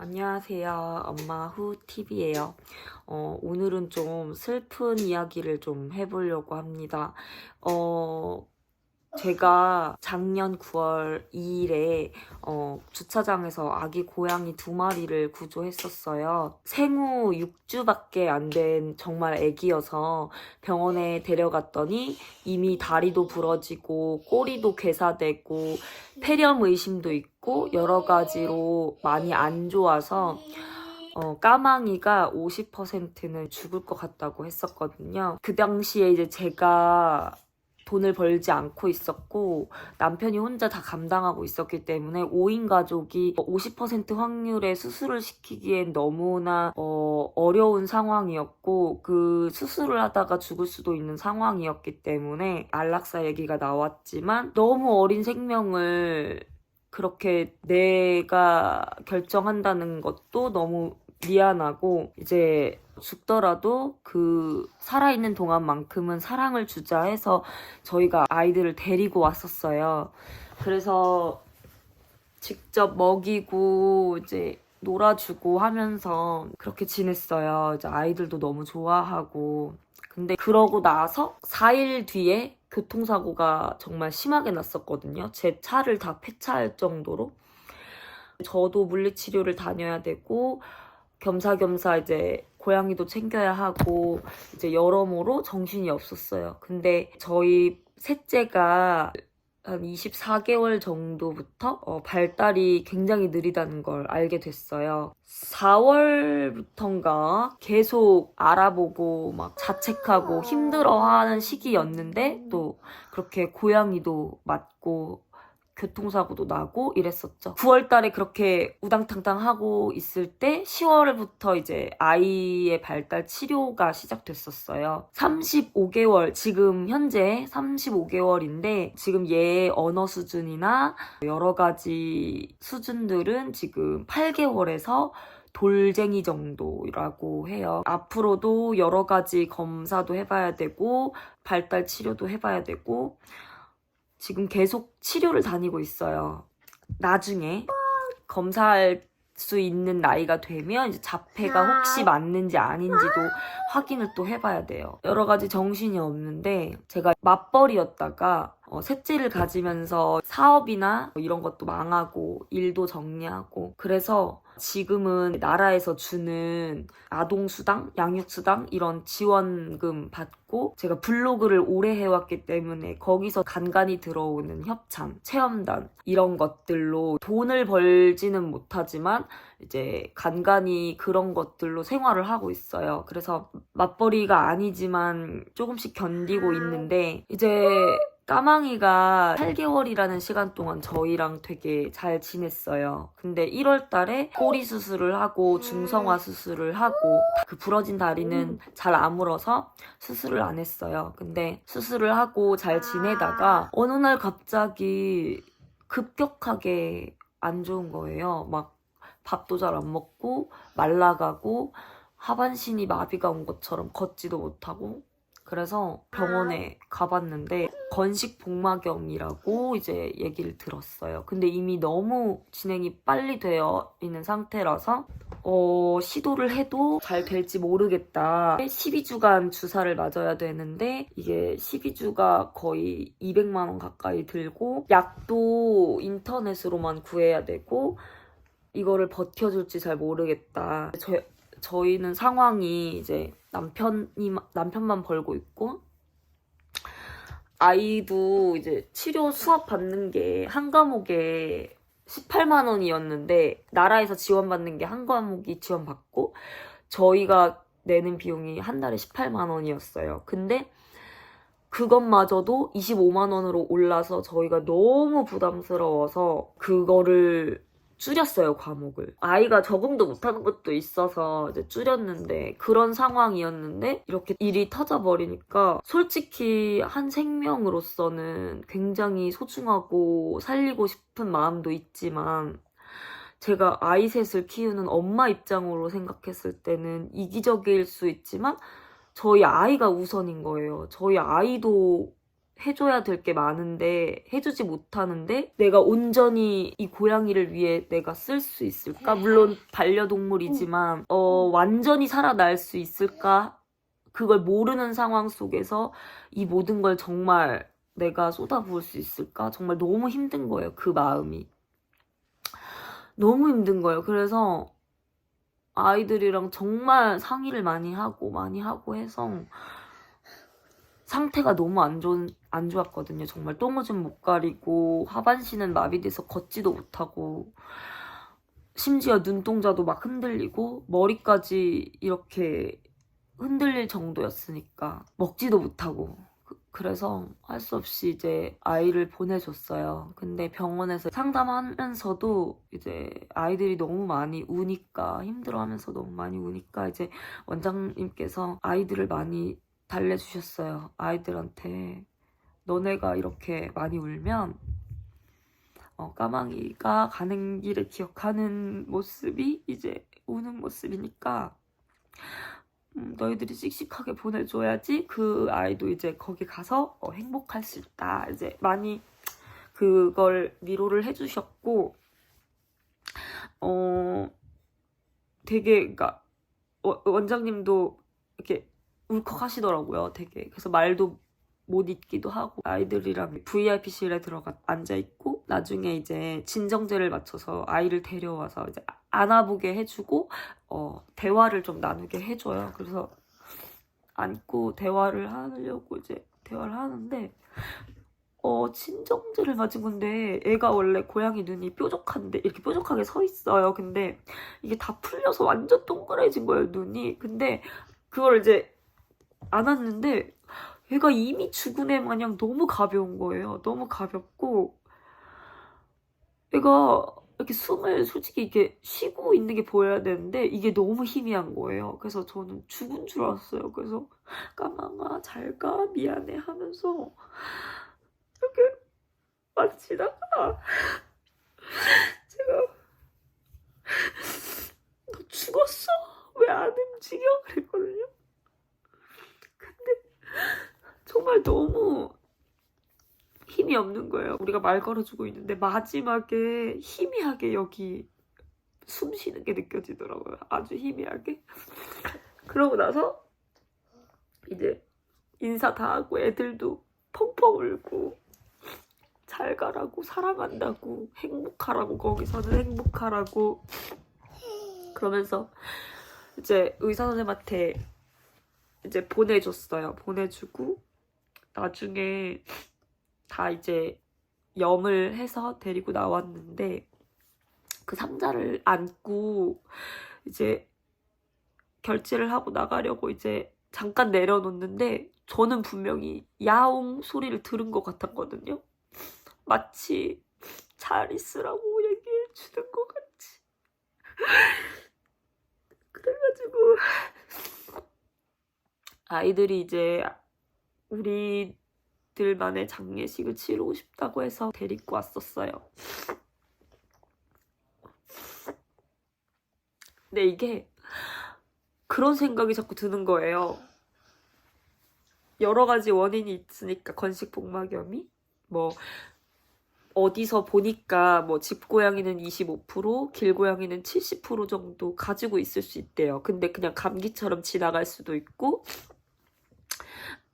안녕하세요. 엄마 후 TV예요. 오늘은 좀 슬픈 이야기를 좀 해보려고 합니다. 제가 작년 9월 2일에 주차장에서 아기 고양이 2마리를 구조했었어요. 생후 6주밖에 안 된 정말 아기여서 병원에 데려갔더니 이미 다리도 부러지고 꼬리도 괴사되고 폐렴 의심도 있고 여러 가지로 많이 안 좋아서 까망이가 50%는 죽을 것 같다고 했었거든요. 그 당시에 이제 제가 돈을 벌지 않고 있었고 남편이 혼자 다 감당하고 있었기 때문에 5인 가족이 50% 확률의 수술을 시키기엔 너무나 어려운 상황이었고 그 수술을 하다가 죽을 수도 있는 상황이었기 때문에 안락사 얘기가 나왔지만 너무 어린 생명을 그렇게 내가 결정한다는 것도 너무 미안하고 이제 죽더라도 그 살아있는 동안만큼은 사랑을 주자 해서 저희가 아이들을 데리고 왔었어요. 그래서 직접 먹이고 이제 놀아주고 하면서 그렇게 지냈어요. 이제 아이들도 너무 좋아하고. 근데 그러고 나서 4일 뒤에 교통사고가 정말 심하게 났었거든요. 제 차를 다 폐차할 정도로. 저도 물리치료를 다녀야 되고 겸사겸사 이제 고양이도 챙겨야 하고 이제 여러모로 정신이 없었어요. 근데 저희 셋째가 한 24개월 정도부터 발달이 굉장히 느리다는 걸 알게 됐어요. 4월부터인가 계속 알아보고 막 자책하고 힘들어하는 시기였는데 또 그렇게 고양이도 맞고 교통사고도 나고 이랬었죠. 9월 달에 그렇게 우당탕탕 하고 있을 때 10월부터 이제 아이의 발달 치료가 시작됐었어요. 35개월, 지금 현재 35개월인데 지금 얘의 언어 수준이나 여러 가지 수준들은 지금 8개월에서 돌쟁이 정도라고 해요. 앞으로도 여러 가지 검사도 해봐야 되고 발달 치료도 해봐야 되고 지금 계속 치료를 다니고 있어요. 나중에 검사할 수 있는 나이가 되면 이제 자폐가 혹시 맞는지 아닌지도 확인을 또 해봐야 돼요. 여러 가지 정신이 없는데 제가 맞벌이였다가 셋째를 가지면서 사업이나 이런 것도 망하고 일도 정리하고 그래서 지금은 나라에서 주는 아동수당, 양육수당 이런 지원금 받고 제가 블로그를 오래 해왔기 때문에 거기서 간간히 들어오는 협찬, 체험단 이런 것들로 돈을 벌지는 못하지만 이제 간간히 그런 것들로 생활을 하고 있어요. 그래서 맞벌이가 아니지만 조금씩 견디고 있는데 이제 까망이가 8개월이라는 시간 동안 저희랑 되게 잘 지냈어요. 근데 1월 달에 꼬리 수술을 하고 중성화 수술을 하고 그 부러진 다리는 잘 아물어서 수술을 안 했어요. 근데 수술을 하고 잘 지내다가 어느 날 갑자기 급격하게 안 좋은 거예요. 막 밥도 잘 안 먹고 말라가고 하반신이 마비가 온 것처럼 걷지도 못하고 그래서 병원에 가봤는데 건식복막염이라고 이제 얘기를 들었어요. 근데 이미 너무 진행이 빨리 되어 있는 상태라서 시도를 해도 잘 될지 모르겠다. 12주간 주사를 맞아야 되는데 이게 12주가 거의 200만 원 가까이 들고 약도 인터넷으로만 구해야 되고 이거를 버텨줄지 잘 모르겠다. 저희는 상황이 이제 남편만 벌고 있고 아이도 이제 치료 수업 받는 게 한 과목에 18만 원이었는데 나라에서 지원받는 게 한 과목이 지원받고 저희가 내는 비용이 한 달에 18만 원이었어요. 근데 그것마저도 25만 원으로 올라서 저희가 너무 부담스러워서 그거를 줄였어요, 과목을. 아이가 적응도 못하는 것도 있어서 이제 줄였는데 그런 상황이었는데 이렇게 일이 터져버리니까 솔직히 한 생명으로서는 굉장히 소중하고 살리고 싶은 마음도 있지만 제가 아이 셋을 키우는 엄마 입장으로 생각했을 때는 이기적일 수 있지만 저희 아이가 우선인 거예요. 저희 아이도 해줘야 될 게 많은데 해주지 못하는데 내가 온전히 이 고양이를 위해 내가 쓸 수 있을까? 물론 반려동물이지만 완전히 살아날 수 있을까? 그걸 모르는 상황 속에서 이 모든 걸 정말 내가 쏟아부을 수 있을까? 정말 너무 힘든 거예요. 그 마음이. 너무 힘든 거예요. 그래서 아이들이랑 정말 상의를 많이 하고 해서 상태가 너무 안 좋았거든요. 정말 똥오줌 못 가리고 하반신은 마비돼서 걷지도 못하고 심지어 눈동자도 막 흔들리고 머리까지 이렇게 흔들릴 정도였으니까 먹지도 못하고 그래서 할 수 없이 이제 아이를 보내줬어요. 근데 병원에서 상담하면서도 이제 아이들이 너무 많이 우니까 힘들어하면서 너무 많이 우니까 이제 원장님께서 아이들을 많이 달래주셨어요. 아이들한테 너네가 이렇게 많이 울면 까망이가 가는 길에 기억하는 모습이 이제 우는 모습이니까 너희들이 씩씩하게 보내줘야지 그 아이도 이제 거기 가서 행복할 수 있다. 이제 많이 그걸 위로를 해주셨고 되게 그러니까 원장님도 이렇게 울컥하시더라고요. 되게. 그래서 말도 못 잇기도 하고 아이들이랑 VIP실에 들어가 앉아있고 나중에 이제 진정제를 맞춰서 아이를 데려와서 이제 안아보게 해주고 대화를 좀 나누게 해줘요. 그래서 안고 대화를 하려고 이제 대화를 하는데 진정제를 맞은 건데 애가 원래 고양이 눈이 뾰족한데 이렇게 뾰족하게 서 있어요. 근데 이게 다 풀려서 완전 동그래진 거예요, 눈이. 근데 그걸 이제 안았는데 얘가 이미 죽은 애 마냥 너무 가벼운 거예요. 너무 가볍고 얘가 이렇게 숨을 솔직히 이렇게 쉬고 있는 게 보여야 되는데 이게 너무 희미한 거예요. 그래서 저는 죽은 줄 알았어요. 그래서 까망아 잘 가 미안해 하면서 이렇게 만지다가 제가 너 죽었어? 왜 안 움직여? 그랬거든요. 근데 정말 너무 힘이 없는 거예요. 우리가 말 걸어주고 있는데 마지막에 희미하게 여기 숨 쉬는 게 느껴지더라고요. 아주 희미하게. 그러고 나서 이제 인사 다 하고 애들도 펑펑 울고 잘 가라고 사랑한다고 행복하라고 거기서는 행복하라고 그러면서 이제 의사 선생님한테 이제 보내줬어요. 보내주고 나중에 다 이제 염을 해서 데리고 나왔는데 그 상자를 안고 이제 결제를 하고 나가려고 이제 잠깐 내려놓는데 저는 분명히 야옹 소리를 들은 것 같았거든요. 마치 잘 있으라고 얘기해 주는 것 같이. 그래가지고 아이들이 이제 우리들만의 장례식을 치르고 싶다고 해서 데리고 왔었어요. 근데 이게 그런 생각이 자꾸 드는 거예요. 여러 가지 원인이 있으니까 건식복막염이 뭐 어디서 보니까 뭐 집고양이는 25%, 길고양이는 70% 정도 가지고 있을 수 있대요. 근데 그냥 감기처럼 지나갈 수도 있고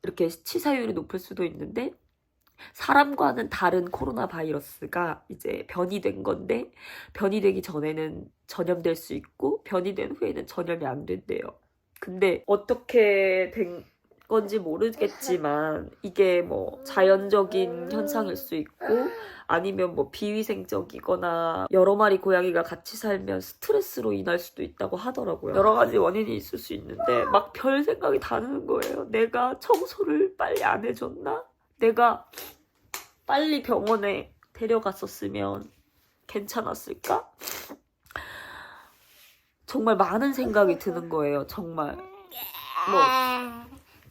이렇게 치사율이 높을 수도 있는데 사람과는 다른 코로나 바이러스가 이제 변이된 건데 변이되기 전에는 전염될 수 있고 변이된 후에는 전염이 안 된대요. 근데 어떻게 된 건지 모르겠지만 이게 뭐 자연적인 현상일 수 있고 아니면 뭐 비위생적이거나 여러 마리 고양이가 같이 살면 스트레스로 인할 수도 있다고 하더라고요. 여러 가지 원인이 있을 수 있는데 막 별 생각이 다 드는 거예요. 내가 청소를 빨리 안 해줬나? 내가 빨리 병원에 데려갔었으면 괜찮았을까? 정말 많은 생각이 드는 거예요. 정말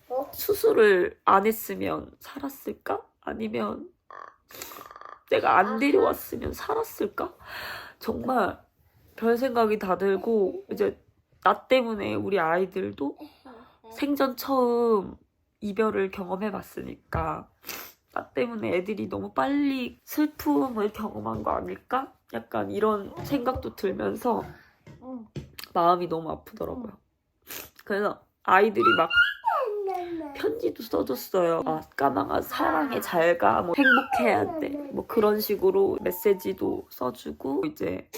뭐 수술을 안 했으면 살았을까? 아니면 내가 안 데려왔으면 살았을까? 정말 별 생각이 다 들고 이제 나 때문에 우리 아이들도 생전 처음 이별을 경험해봤으니까 나 때문에 애들이 너무 빨리 슬픔을 경험한 거 아닐까? 약간 이런 생각도 들면서 마음이 너무 아프더라고요. 그래서 아이들이 막 편지도 써줬어요. 아, 까망아 사랑해 잘 가, 뭐 행복해야 돼, 뭐 그런 식으로 메시지도 써주고 이제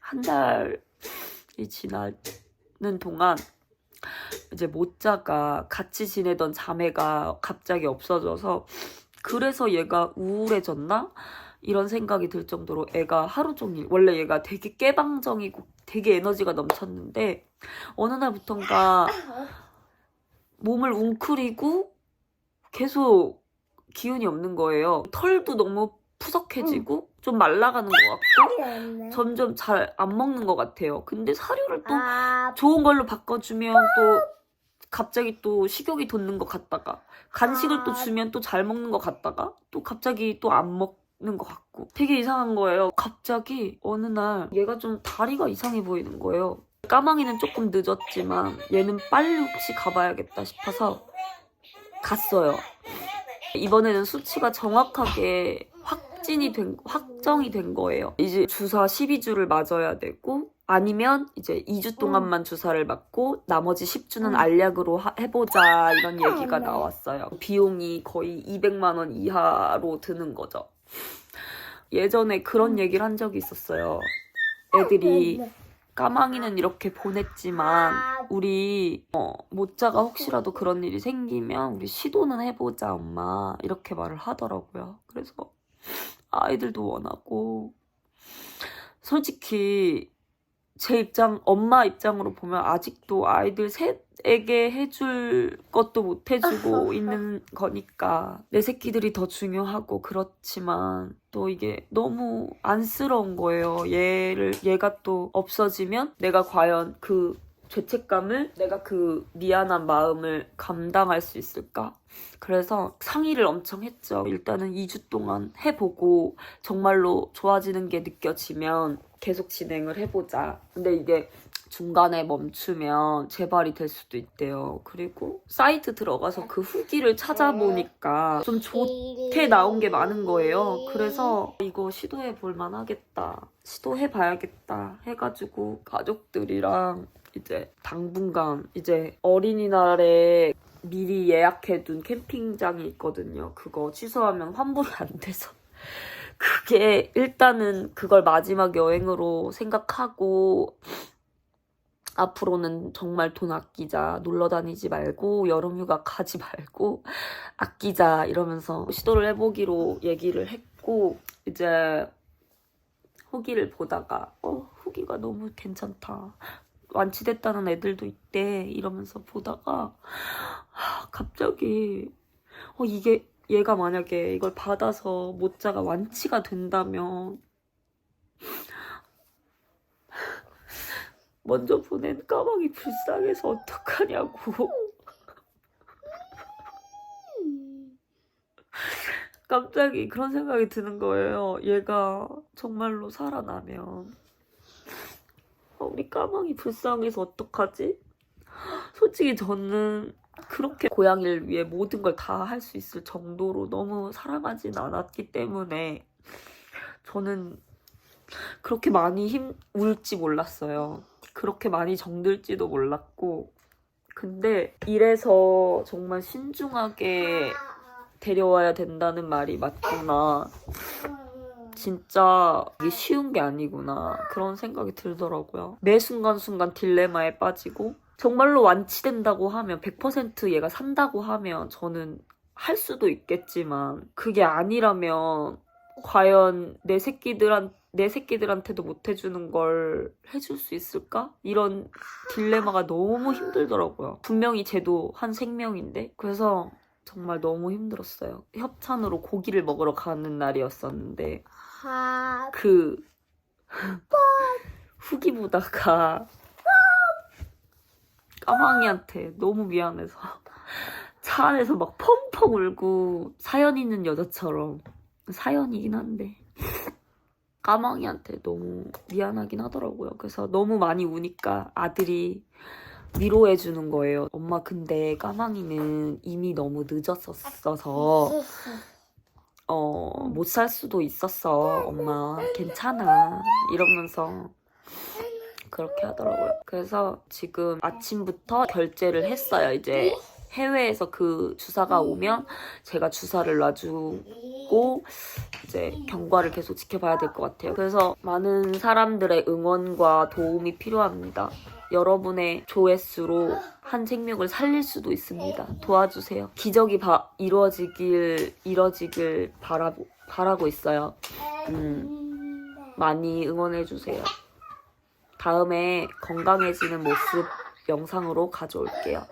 한 달이 지나는 동안 이제 모짜가 같이 지내던 자매가 갑자기 없어져서 그래서 얘가 우울해졌나? 이런 생각이 들 정도로 애가 하루 종일 원래 얘가 되게 깨방정이고 되게 에너지가 넘쳤는데 어느 날부턴가 몸을 웅크리고 계속 기운이 없는 거예요. 털도 너무 푸석해지고 좀 말라가는 것 같고 점점 잘 안 먹는 것 같아요. 근데 사료를 또 좋은 걸로 바꿔주면 또 갑자기 또 식욕이 돋는 것 같다가 간식을 또 주면 또 잘 먹는 것 같다가 또 갑자기 또 안 먹는 것 같고 되게 이상한 거예요. 갑자기 어느 날 얘가 좀 다리가 이상해 보이는 거예요. 까망이는 조금 늦었지만 얘는 빨리 혹시 가봐야겠다 싶어서 갔어요. 이번에는 수치가 정확하게 확정이 된 거예요. 이제 주사 12주를 맞아야 되고 아니면 이제 2주 동안만 주사를 맞고 나머지 10주는 알약으로 해보자 이런 얘기가 나왔어요. 비용이 거의 200만 원 이하로 드는 거죠. 예전에 그런 얘기를 한 적이 있었어요. 애들이 까망이는 이렇게 보냈지만 우리 모짜가 혹시라도 그런 일이 생기면 우리 시도는 해보자 엄마 이렇게 말을 하더라고요. 그래서 아이들도 원하고 솔직히 제 입장, 엄마 입장으로 보면 아직도 아이들 셋에게 해줄 것도 못 해주고 있는 거니까 내 새끼들이 더 중요하고 그렇지만 또 이게 너무 안쓰러운 거예요. 얘가 또 없어지면 내가 과연 그 죄책감을 내가 그 미안한 마음을 감당할 수 있을까? 그래서 상의를 엄청 했죠. 일단은 2주 동안 해보고 정말로 좋아지는 게 느껴지면 계속 진행을 해보자. 근데 이게 중간에 멈추면 재발이 될 수도 있대요. 그리고 사이트 들어가서 그 후기를 찾아보니까 좀 좋게 나온 게 많은 거예요. 그래서 이거 시도해 볼 만하겠다. 시도해 봐야겠다 해가지고 가족들이랑 이제 당분간 이제 어린이날에 미리 예약해둔 캠핑장이 있거든요. 그거 취소하면 환불이 안 돼서 그게 일단은 그걸 마지막 여행으로 생각하고 앞으로는 정말 돈 아끼자, 놀러 다니지 말고 여름휴가 가지 말고 아끼자 이러면서 시도를 해보기로 얘기를 했고 이제 후기를 보다가 후기가 너무 괜찮다. 완치됐다는 애들도 있대 이러면서 보다가 갑자기 이게 얘가 만약에 이걸 받아서 모짜가 완치가 된다면 먼저 보낸 까마귀 불쌍해서 어떡하냐고 갑자기 그런 생각이 드는 거예요. 얘가 정말로 살아나면 우리 까망이 불쌍해서 어떡하지? 솔직히 저는 그렇게 고양이를 위해 모든 걸 다 할 수 있을 정도로 너무 사랑하진 않았기 때문에 저는 그렇게 많이 울지 몰랐어요. 그렇게 많이 정들지도 몰랐고 근데 이래서 정말 신중하게 데려와야 된다는 말이 맞구나. 진짜 이게 쉬운 게 아니구나 그런 생각이 들더라고요. 매 순간순간 딜레마에 빠지고 정말로 완치된다고 하면 100% 얘가 산다고 하면 저는 할 수도 있겠지만 그게 아니라면 과연 내 새끼들한테도 못 해주는 걸 해줄 수 있을까? 이런 딜레마가 너무 힘들더라고요. 분명히 쟤도 한 생명인데 그래서 정말 너무 힘들었어요. 협찬으로 고기를 먹으러 가는 날이었었는데 그 후기 보다가 까망이한테 너무 미안해서 차 안에서 막 펑펑 울고 사연 있는 여자처럼 사연이긴 한데 까망이한테 너무 미안하긴 하더라고요. 그래서 너무 많이 우니까 아들이 위로해주는 거예요. 엄마 근데 까망이는 이미 너무 늦었었어서 못 살 수도 있었어. 엄마 괜찮아 이러면서 그렇게 하더라고요. 그래서 지금 아침부터 결제를 했어요. 이제 해외에서 그 주사가 오면 제가 주사를 놔주고 이제 경과를 계속 지켜봐야 될 것 같아요. 그래서 많은 사람들의 응원과 도움이 필요합니다. 여러분의 조회수로 한 생명을 살릴 수도 있습니다. 도와주세요. 기적이 이뤄지길 바라고 있어요. 많이 응원해주세요. 다음에 건강해지는 모습 영상으로 가져올게요.